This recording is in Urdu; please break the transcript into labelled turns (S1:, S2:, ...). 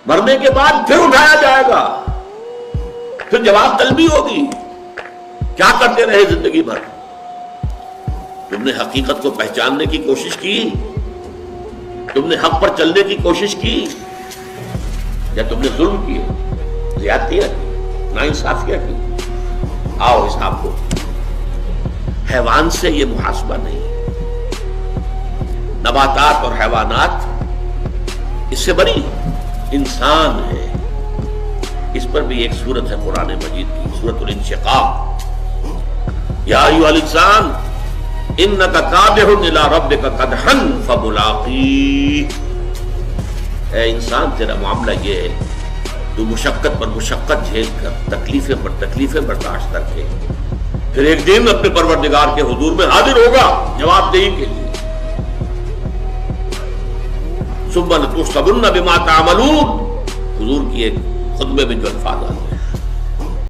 S1: مرنے کے بعد پھر اٹھایا جائے گا، پھر جواب طلبی ہوگی. کیا کرتے رہے زندگی بھر؟ تم نے حقیقت کو پہچاننے کی کوشش کی؟ تم نے حق پر چلنے کی کوشش کی؟ یا تم نے ظلم کیے، زیادتیاں کی، ناانصافیاں کی؟ آؤ حساب کو. حیوان سے یہ محاسبہ نہیں. نباتات اور حیوانات اس سے بڑی انسان ہے. اس پر بھی ایک سورت ہے قرآن مجید کی، سورۃ الانشقاق. یا ایھا الانسان انک کادح الی ربک قدحا فملاقیہ. اے انسان تیرا معاملہ یہ ہے، تو مشقت پر مشقت جھیل کر، تکلیفیں پر تکلیفیں برداشت کر کے پھر ایک دن اپنے پروردگار کے حضور میں حاضر ہوگا جواب دہی کے لیے. ثم لتسألن بما تعملون، حضور کی ایک خطبے میں جو الفاظ آتے